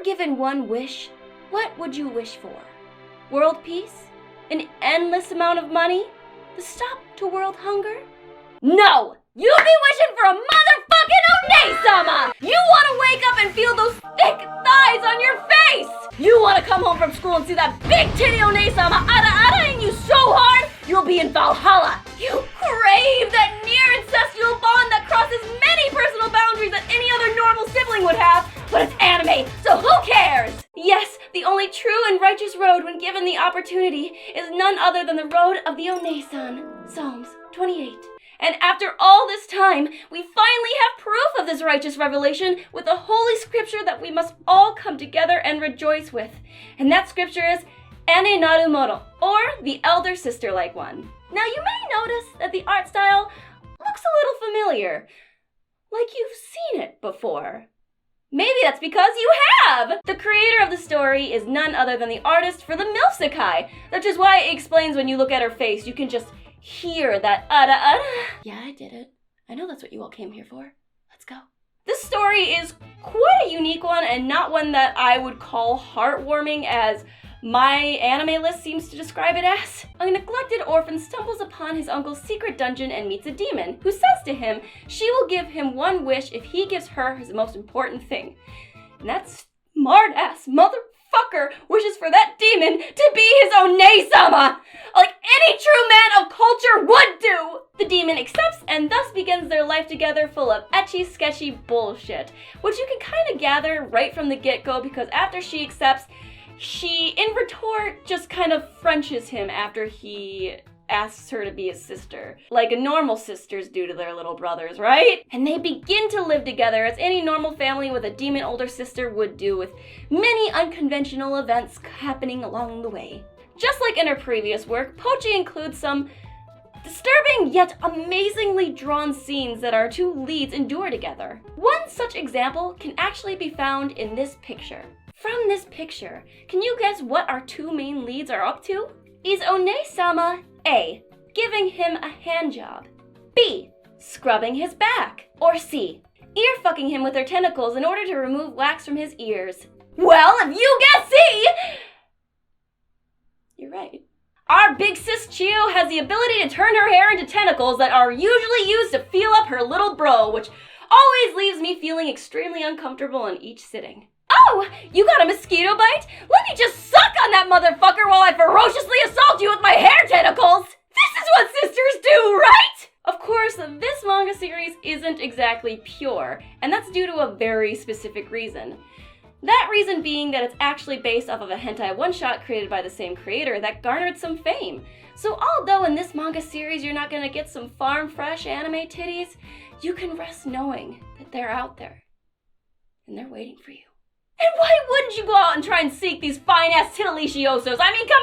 were given one wish, what would you wish for? World peace? An endless amount of money? The stop to world hunger? No! You'd be wishing for a motherfucking One-sama! You want to wake up and feel those thick thighs on your face! You want to come home from school and see that big titty One-sama ara-araing you so hard, you'll be in Valhalla! You crave that near incestual bond that crosses many personal boundaries that any other normal sibling would have, but it's anime, so who cares? Yes, the only true and righteous road when given the opportunity is none other than the road of the One-san. Psalms 28. And after all this time, we finally have proof of this righteous revelation with the holy scripture that we must all come together and rejoice with. And that scripture is Ane Naru Mono, or the elder sister-like one. Now you may notice that the art style looks a little familiar, like you've seen it before. Maybe that's because you have! The creator of the story is none other than the artist for the MILF Sekai, which is why it explains when you look at her face, you can just hear that ara-ara. Yeah, I did it. I know that's what you all came here for. Let's go. This story is quite a unique one and not one that I would call heartwarming as my anime list seems to describe it as. A neglected orphan stumbles upon his uncle's secret dungeon and meets a demon who says to him she will give him one wish if he gives her his most important thing. And that smart-ass motherfucker wishes for that demon to be his One-sama, like any true man of culture would do. The demon accepts and thus begins their life together full of ecchi sketchy bullshit, which you can kind of gather right from the get-go because after she accepts, she, in retort, just kind of Frenches him after he asks her to be his sister, like normal sisters do to their little brothers, right? And they begin to live together as any normal family with a demon older sister would do, with many unconventional events happening along the way. Just like in her previous work, Pochi includes some disturbing yet amazingly drawn scenes that our two leads endure together. One such example can actually be found in this picture. From this picture, can you guess what our two main leads are up to? Is One-sama A, giving him a hand job, B, scrubbing his back, or C, ear fucking him with her tentacles in order to remove wax from his ears? Well, if you guess C, you're right. Our big sis Chio has the ability to turn her hair into tentacles that are usually used to feel up her little bro, which always leaves me feeling extremely uncomfortable in each sitting. Oh, you got a mosquito bite? Let me just suck on that motherfucker while I ferociously assault you with my hair tentacles! This is what sisters do, right? Of course, this manga series isn't exactly pure, and that's due to a very specific reason. That reason being that it's actually based off of a hentai one-shot created by the same creator that garnered some fame. So although in this manga series you're not gonna get some farm-fresh anime titties, you can rest knowing that they're out there, and they're waiting for you. And why wouldn't you go out and try and seek these fine-ass titiliciosos? I mean, come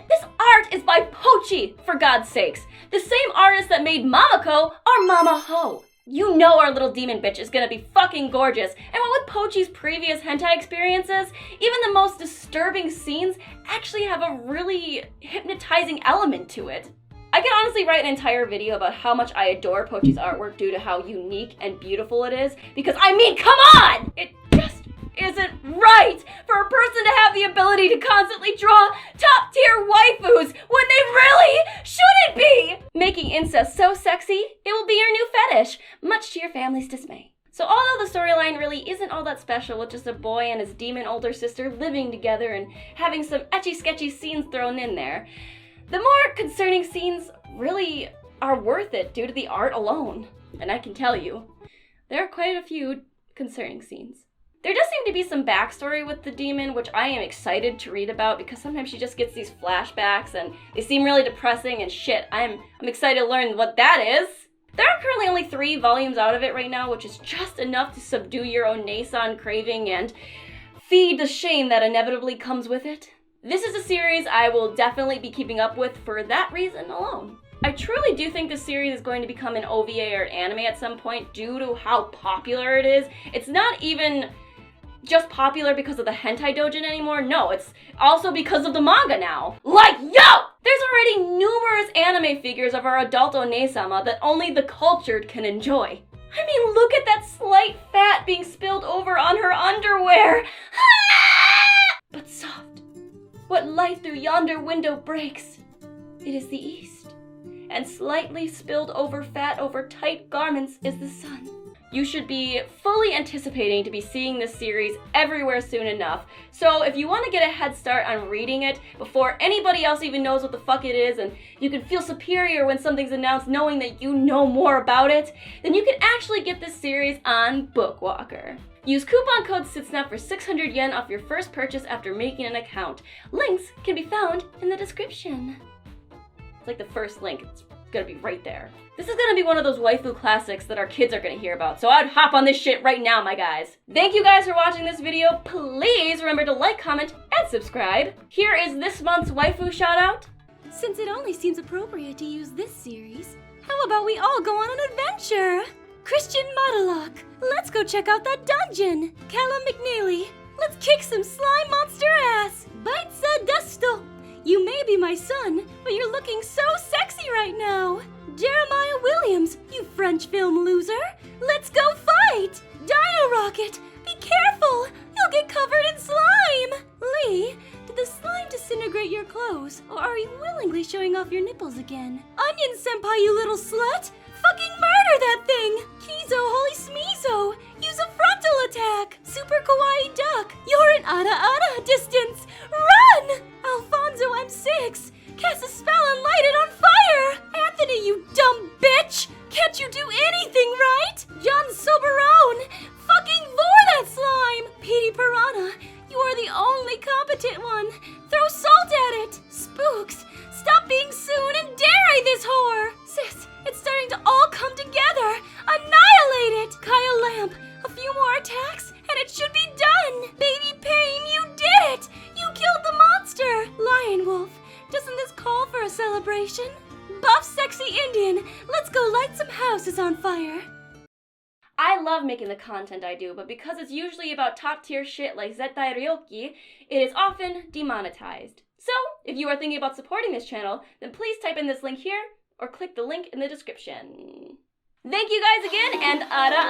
on! This art is by Pochi, for God's sakes. The same artist that made Mamako or Mama Ho. You know our little demon bitch is gonna be fucking gorgeous. And what with Pochi's previous hentai experiences, even the most disturbing scenes actually have a really hypnotizing element to it. I could honestly write an entire video about how much I adore Pochi's artwork due to how unique and beautiful it is, because I mean, come on! It just isn't right for a person to have the ability to constantly draw top-tier waifus when they really shouldn't be! Making incest so sexy, it will be your new fetish, much to your family's dismay. So although the storyline really isn't all that special with just a boy and his demon older sister living together and having some ecchi sketchy scenes thrown in there, the more concerning scenes really are worth it due to the art alone. And I can tell you, there are quite a few concerning scenes. There does seem to be some backstory with the demon, which I am excited to read about because sometimes she just gets these flashbacks and they seem really depressing and shit. I'm excited to learn what that is. There are currently only 3 volumes out of it right now, which is just enough to subdue your own One-san craving and feed the shame that inevitably comes with it. This is a series I will definitely be keeping up with for that reason alone. I truly do think this series is going to become an OVA or anime at some point due to how popular it is. It's not even just popular because of the hentai doujin anymore. No, it's also because of the manga now. Like, yo! There's already numerous anime figures of our adult One-sama that only the cultured can enjoy. I mean, look at that slight fat being spilled over on her underwear. Ah! What light through yonder window breaks? It is the east, and slightly spilled over fat over tight garments is the sun. You should be fully anticipating to be seeing this series everywhere soon enough. So if you want to get a head start on reading it before anybody else even knows what the fuck it is, and you can feel superior when something's announced knowing that you know more about it, then you can actually get this series on Bookwalker. Use coupon code Sydsnap for 600 yen off your first purchase after making an account. Links can be found in the description. It's like the first link, it's gonna be right there. This is gonna be one of those waifu classics that our kids are gonna hear about, so I'd hop on this shit right now, my guys. Thank you guys for watching this video. Please remember to like, comment, and subscribe. Here is this month's waifu shoutout. Since it only seems appropriate to use this series, how about we all go on an adventure? Christian Modalock, let's go check out that dungeon. Callum McNeely, let's kick some slime monster ass. Baitza Dusto, you may be my son, but you're looking so sexy right now. Jeremiah Williams, you French film loser, let's go fight. Dino Rocket, be careful, you'll get covered in slime. Lee, did the slime disintegrate your clothes, or are you willingly showing off your nipples again? Onion Senpai, you little slut, fucking murder that thing. Kizo Holy Smeezo, use a frontal attack. Super Kawaii Duck, you're an Ada distance, run. Alfonso M6, cast a spell and light it on fire. Anthony, you dumb bitch, can't you do anything right? John Soberone, fucking vor that slime. Petey Piranha, you are the only competent one. Throw salt at it. Spooks, stop being soon and dare this whore. Sis, it's starting to all come together. Annihilate it. Kyle Lamp, a few more attacks and it should be done. Baby Pain, you did it. You killed the monster. Lion Wolf, doesn't this call for a celebration? Buff Sexy Indian, let's go light some houses on fire. I love making the content I do, but because it's usually about top tier shit like Zettai Ryoki, it is often demonetized. So, if you are thinking about supporting this channel, then please type in this link here, or click the link in the description. Thank you guys again, and ada.